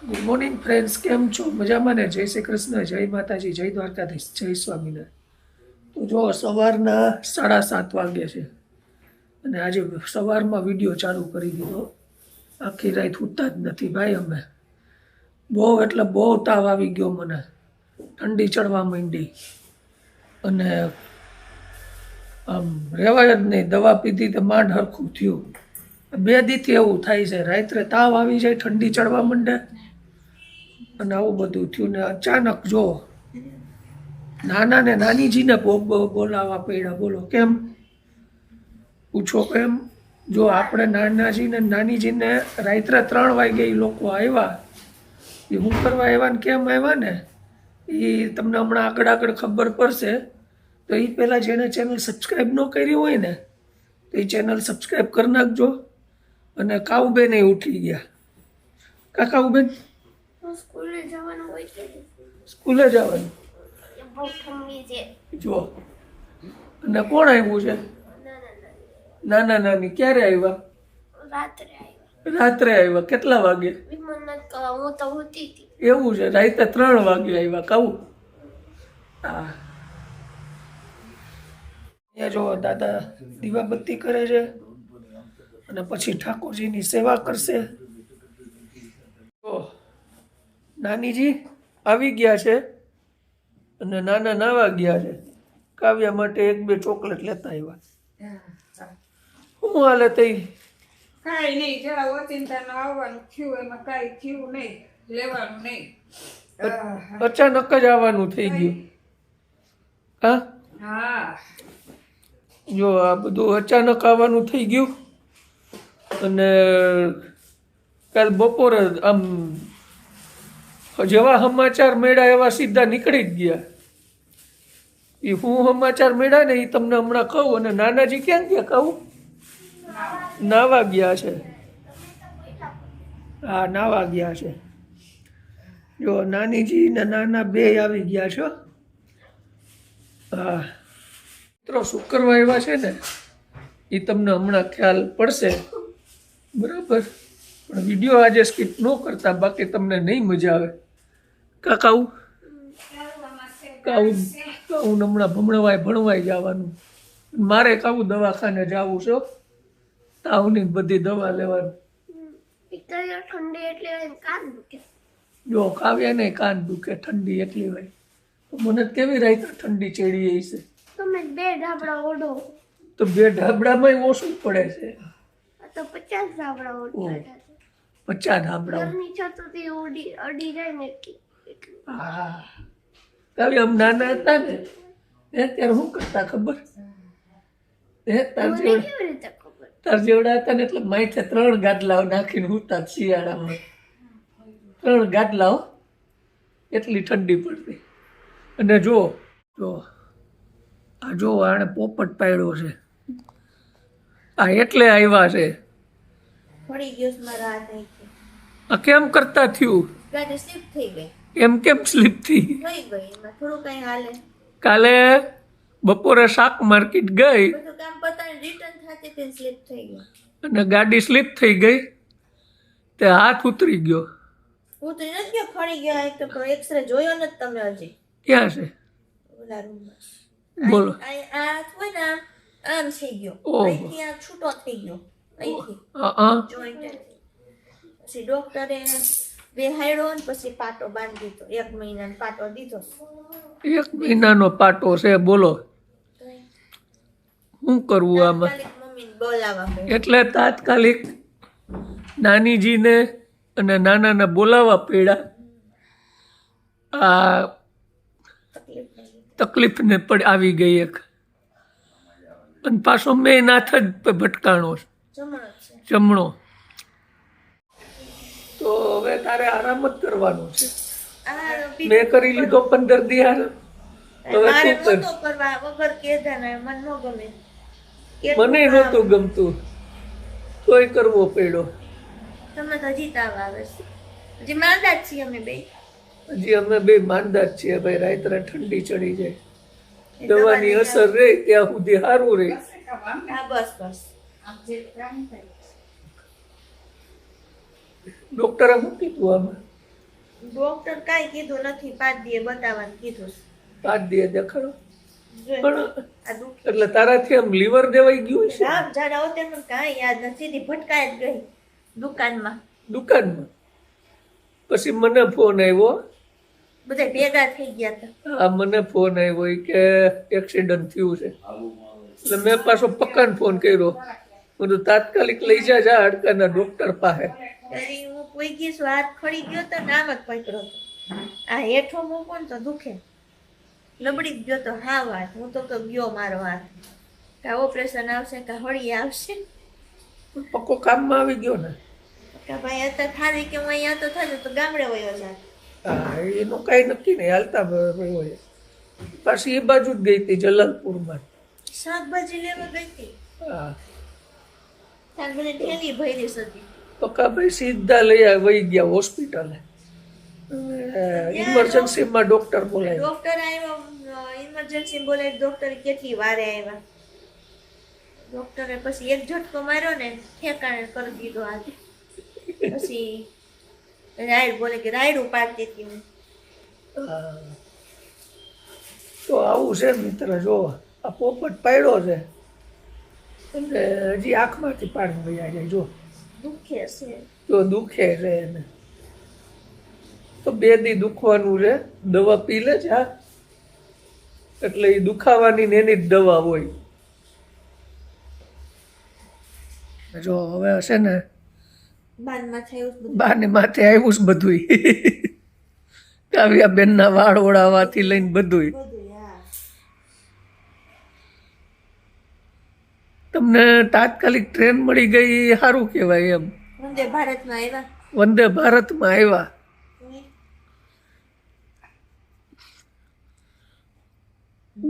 Good morning friends, કેમ છો? મજામાં ને? જય શ્રી કૃષ્ણ, જય માતાજી, જય દ્વારકાધીશ, જય સ્વામિનારાયણ. તો જો સવારના 7:30 વાગે છે અને આજે સવારમાં વિડીયો ચાલુ કરી દીધો. આખી રાત ઉઠતા જ નથી ભાઈ અમે. બહુ એટલે બહુ તાવ આવી ગયો મને, ઠંડી ચડવા માંડી અને આમ રહેવાય જ નહીં. દવા પીધી તો માંડ હરખું થયું. 2 દીથી એવું થાય છે, રાત્રે તાવ આવી જાય, ઠંડી ચડવા માંડે અને આવું બધું થયું. ને અચાનક જો નાના ને નાનીજીને બોલાવવા પડ્યા. બોલો કેમ? પૂછો કેમ? જો આપણે નાનાજીને નાનીજીને રાત્રે 3 વાગે એ લોકો આવ્યા. એ શું કરવા આવ્યા ને કેમ આવ્યા ને એ તમને હમણાં આગળ આગળ ખબર પડશે. તો એ પહેલાં જેણે ચેનલ સબસ્ક્રાઈબ ન કરી હોય ને તો એ ચેનલ સબસ્ક્રાઈબ કરી નાખજો. અને કાઉબેન એ ઉઠી ગયા. કાઉબેન સ્કૂલે જવાનું હોય છે. સ્કૂલે જવાનું બહુ ઠંડી છે. જો અને કોણ આવ્યું છે? નાના નાની. ક્યારે આવ્યા? રાત્રે આવ્યા. રાત્રે આવ્યા. કેટલા વાગે? હું તો હોતી હતી. એવું છે, રાતે 3 વાગે આવ્યા. કહું હા. અહીંયા જો દાદા દીવાબત્તી કરે છે અને પછી ઠાકોરજીની સેવા કરશે. જો નાનીજી આવી ગયા છે અને નાના નાવા ગયા છે. કાવ્યા માટે 1-2 ચોકલેટ લેતા આવ્યા. શું હાલે તઈ? કાંઈ નહીં, જરા ઓચિંતાનું આવવાનું થયું, એમાં કાંઈ થયું નહીં, લેવાનું નહીં. અચાનક જ આવવાનું થઈ ગયું. હા હા, જો આ બધું અચાનક આવવાનું થઈ ગયું. અને કાલ બપોરે આમ જેવા સમાચાર મળ્યા એવા સીધા નીકળી જ ગયા. એ હું સમાચાર મળ્યા ને એ તમને હમણાં કહું. અને નાનાજી ક્યાં ગયા કહું? નાવા ગયા છે. હા, નાવા ગયા છે. જો નાનીજી ને નાના 2 આવી ગયા છો. હા મિત્રો, શુક્રવાર એવા છે ને એ તમને હમણાં ખ્યાલ પડશે, બરાબર? પણ વિડીયો આજે સ્કીપ ન કરતા, બાકી તમને નહીં મજા આવે. કાઉ હમણાં ભણવાય જવાનું. મારે કાવું દવાખાને જવું છે. તાવની બધી દવા લેવાની. ઠંડી એટલે કાન દુખે. જો કાવ્યા ને કાન દુખે, ઠંડી એટલી હોય. મને કેવી રાત ઠંડી ચડી છે. તમે 2 ઢાબડા ઓઢો તો 2 ઢાબડામાં ઓછું પડે છે. તો 50 ઢાબડા ઓઢો. 50 ઢાબડા. ઘરની છતોથી અડી જાય ને એટલું. હા, કાવ્યા આમ નાના હતા ને ત્યારે શું કરતા ખબર? કેવી રીતે ખબર? તાર જેવડા હતા ને એટલે માથે 3 ગાદલાઓ નાખીને હુતા શિયાળામાં. 3 ગાદલાઓ, એટલી ઠંડી પડતી. અને જો આ જો આણે પોપટ પાડ્યો છે. આ એટલે આવ્યા છે. પડી ગયો મારા હાથ અહીંથી. આ કેમ કરતા થયું? ગાડી સ્લીપ થઈ ગઈ. એમ કેમ સ્લીપ થઈ? થઈ ગઈ. એમાં થોડું કઈ હાલે. કાલે બપોરે શાક માર્કેટ ગઈ બધું કામ પતાવીને રિટર્ન થતી તે સ્લીપ થઈ ગઈ. અને ગાડી સ્લીપ થઈ ગઈ. તે હાથ ઉતરી ગયો. ઉતરી નથી ગયો, ફરી ગયો. એક તો એક્સરે જોયો નથી તમે હજી? ક્યાં છે? ઓલા રૂમમાં. બોલો. આ હાથ હોય ને આમ થઈ ગયો. ઓહો. અહીંથી આ છૂટો થઈ ગયો. અહીંથી હા, જોઈન્ટ. પછી ડોક્ટરે બેહાડ્યો ને પછી પાટો બાંધી દીધો. 1 મહિનાનો પાટો દીધો. 1 મહિનાનો પાટો છે. બોલો શું કરવું આમાં? તાત્કાલિક મમ્મીને બોલાવવા પડ્યું. એટલે તાત્કાલિક નાનીજીને અને નાનાને બોલાવવા પડ્યા. આ તકલીફને પણ આવી ગઈ એક. અને પાછો મેં નાથ જ ભટકાણો છે, જમણો છે. જમણો. તો હવે તારે આરામ જ કરવાનો છે. મેં કરી લીધો 15 દી આરામ. હવે મારે તું કર. નહોતો કરવા વગર કેદાના મન ન ગમે. મને નહોતું ગમતું તોય કરવો પડ્યો. તમને તો હજી તાવ આવે છે. હજી માંદા જ છીએ અમે બે. હજી અમે 2 માંદા જ છીએ ભાઈ. રાત્રે ઠંડી ચડી જાય, દવાની અસર રહે ત્યાં સુધી સારું રહે. હા બસ. ડોક્ટરે શું કીધું આમાં? ડોક્ટર કાંઈ કીધું નથી, 5 દીએ બતાવવાનું કીધું છે. 5 દી દેખાડો. જોઈ, પણ આ દુખે. એટલે તારાથી આમ લીવર દેવાઈ ગયું છે રામ જાણે હોતે મને કાંઈ યાદ નથી, સીધી ભટકાઈ જ ગઈ દુકાનમાં. દુકાનમાં. પછી મને ફોન આવ્યો, બધા ભેગા થઈ ગયા હતા. આ મને ફોન આવ્યો ઈ કે એક્સિડન્ટ થયું છે. એટલે મેં પાછો પક્કાને ફોન કર્યો, બધું તાત્કાલિક લઈ જા હાડકાના ડોક્ટર પાસે. ત્યારે હું કોઈ ગઈ છું, હાથ ખડી ગયો તો નામ જ પકડ્યો હતો. આ હેઠો મૂકો ને તો દુખે, લબડી જ ગયો તો હા વાત. હું તો ગયો મારો હાથ, કાં ઓપરેશન આવશે કાં હળી આવશે. પક્કો કામમાં આવી ગયો ને. કે ભાઈ અત્યારે થારી કે હું અહીંયા તો થયું તો ગામડે વયો જાય. હા, એનું કાંઈ નક્કી નહીં, હાલતા હોય. પાછી એ બાજુ જ ગઈ હતી જલાલપુરમાં. શાકભાજી લેવા ગઈ હતી, હા, શાકભાજી ઠેલી ભરી હતી. પક્કાભાઈ સીધા લઈ વહી ગયા હોસ્પિટલે. ઇમરજન્સીમાં ડોક્ટર બોલાય. ડોક્ટર આવ્યો, ઇમરજન્સી બોલે. ડોક્ટર કેટલી વારે આવ્યા. ડોક્ટરે પછી એક ઝટકો માર્યો ને ઠેકાણે કરી દીધો હાથ. પછી રાયડ બોલે કે રાયડ ઉપાડતી હતી હું. હા. તો આવું છે મિત્ર, જો આ પોપટ પાડ્યો છે અને હજી આંખમાંથી પાણી વહી જાય. જો દુખે છે. જો દુખે છે એને તો 2 દી દુખવાનું છે. દવા પી લે છે હા, એટલે એ દુખાવાની ને એની જ દવા હોય. જો હવે હશે ને બાનમાં થયું બધું. બાને માથે આવ્યું છે બધું. કાવ્યા બેનના વાળ ઓળાવાથી લઈને બધું. બધું હા. તમને તાત્કાલિક ટ્રેન મળી ગઈ એ સારું કહેવાય એમ. વંદે ભારતમાં આવ્યા. વંદે ભારતમાં આવ્યા.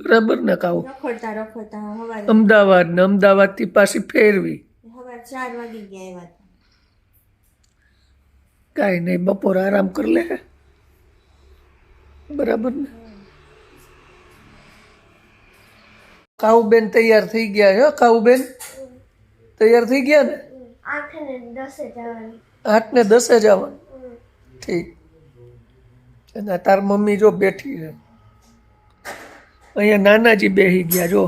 બરાબર ને કાવું. રખડતા રખડતા હવારે અમદાવાદ ને અમદાવાદથી પાછી ફેરવી. સવાર 4 વાગી ગયા આવ્યા હતા. કાંઈ નહીં, બપોર આરામ કરી લે. બરાબર ને. કાવુબેન તૈયાર થઈ ગયા છે. કાવુબેન તૈયાર થઈ ગયા ને. 8 ને 10 જવાનું. 8 ને 10 જવાનું. ઠીક. અને તાર મમ્મી જો બેઠી છે અહીંયા. નાનાજી બેસી ગયા જો.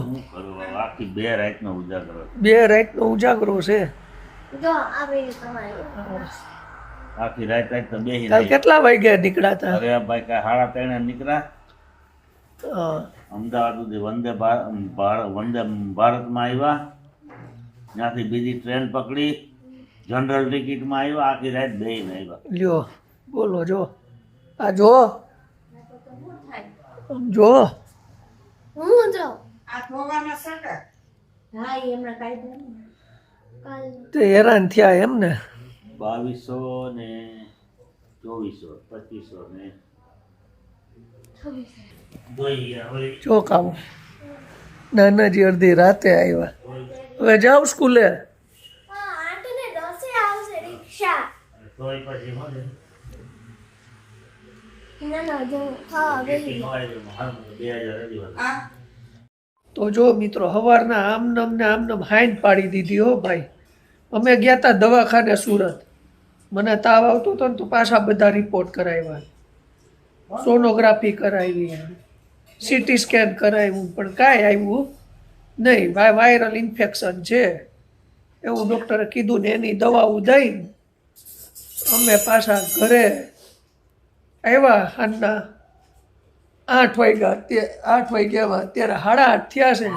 આખી 2 રાતનો ઉજાગરો 2 રાતનો ઉજાગરો છે. જો આવી તમારે આખી રાત તો બેસી કાલ કેટલા વાગ્યા નીકળ્યા હતા? અરે ભાઈ કાંઈ 3:30 નીકળ્યા હા. અમદાવાદ સુધી વંદે ભારતમાં આવ્યા. ત્યાંથી બીજી ટ્રેન પકડી, જનરલ ટિકિટમાં આવ્યા. આખી રાત બેસીને આવ્યા. લ્યો બોલો જો આ જો જો હું જો આ ધોવાના સટા હા એ હમણાં કાઢી કાલ તે હેરાન થયા એમ ને. 2200 ને 2400 2500 ને જોઈએ હવે. જો કામ નાનાજી અડધી રાતે આવ્યા. હવે જાઓ સ્કૂલે. હા 8 ને 10 આવશે રિક્ષા. તોય પછી શું છે? ના ના જો હા એથી ખવાય છે. હારું, 2000 અઢી આ તો જો મિત્રો સવારના આમનમ ને આમનમ હાઈન પાડી દીધી હો ભાઈ. અમે ગયા હતા દવાખાને સુરત. મને તાવ આવતો હતો ને તો પાછા બધા રિપોર્ટ કરાવ્યા, સોનોગ્રાફી કરાવી, સીટી સ્કેન કરાવ્યું, પણ કાંઈ આવ્યું નહીં. વાયરલ ઇન્ફેક્શન છે એવું ડૉક્ટરે કીધું ને એની દવાઓ દઈને અમે પાછા ઘરે આવ્યા. સાંજના 8 વાગ્યા. 8 વાગ્યામાં અત્યારે 8:30 થયા છે.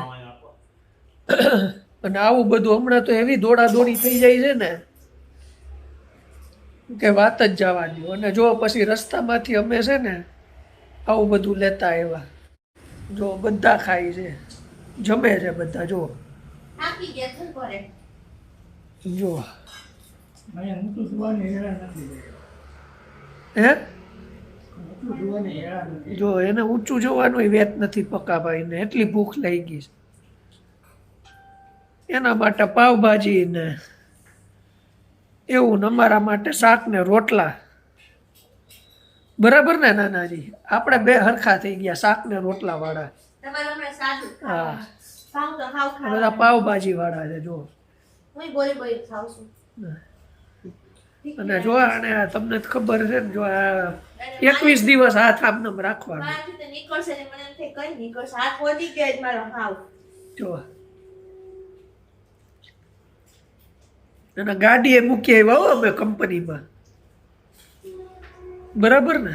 અને આવું બધું હમણાં તો એવી દોડાદોડી થઈ જાય છે ને કે વાત જ જવા દો. અને જો પછી રસ્તામાંથી અમે છે ને આવું બધું લેતા આવ્યા. જો બધા ખાય છે, જમે છે બધા. જો થાકી ગયા છે ઘરે. જો હે જો એને ઊંચું જોવાનું વેત નથી પક્કાભાઈને, એટલી ભૂખ લાગી ગઈ છે. એના માટે પાવભાજી ને એવું ને અમારા માટે શાક ને રોટલા. બરાબર ને નાનાજી? આપણે 2 હરખા થઈ ગયા, શાક ને રોટલા વાળા. તમારે હમણાં સાદું હા, ખાવ તો ખાવ બધા પાવભાજી વાળા છે. જો હું બોલી બોલી ખાવ છું. અને જો આને આ તમને જ ખબર છે ને, જો આ 21 દિવસ હાથ આમને આમ રાખવાનો. મારાથી તો નીકળશે ને મને એમ થાય કઈ નીકળશે, હાથ વધી ગયો જ મારો હાવ. જો અને ગાડીએ મૂકી આવ્યા હો અમે કંપનીમાં, બરાબર ને?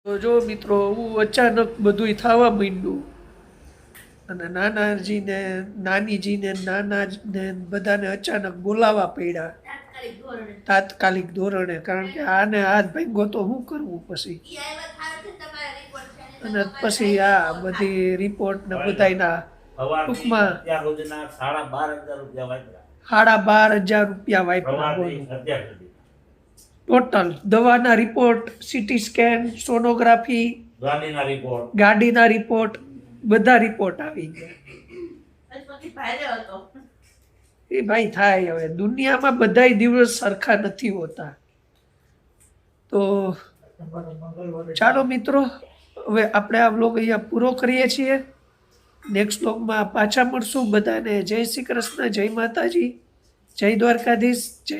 તો જો મિત્રો, હું અચાનક બધું થવા માંડ્યું અને નાનાજીને, નાનીજીને, નાનાને બધાને અચાનક બોલાવવા પડ્યા તાત્કાલિક ધોરણે તાત્કાલિક ધોરણે, કારણ કે આને હાથ ભાંગ્યો તો શું કરવું પછી. ઈ આવ્યા થાય છે તમારા રિપોર્ટ છે ને અને પછી આ બધી રિપોર્ટ ને બધાયના ટૂંકમાં ત્યાં સુધીના 12,500 રૂપિયા વાપર્યા. 12,500 રૂપિયા વાપર્યા સવારથી બોલો. અત્યાર સુધી ટોટલ દવાના રિપોર્ટ, સીટી સ્કેન, સોનોગ્રાફી, ગાડીના રિપોર્ટ, ગાડીના રિપોર્ટ, બધા રિપોર્ટ આવી ગયા. પછી ભારે હતો. એ ભાઈ થાય હવે, દુનિયામાં બધાય દિવસ સરખા નથી હોતા. તો ચાલો મિત્રો, હવે આપણે આ વ્લોગ અહીંયા પૂરો કરીએ છીએ. નેક્સ્ટ વ્લોગમાં પાછા મળશું. બધાને જય શ્રી કૃષ્ણ, જય માતાજી, જય દ્વારકાધીશ, જય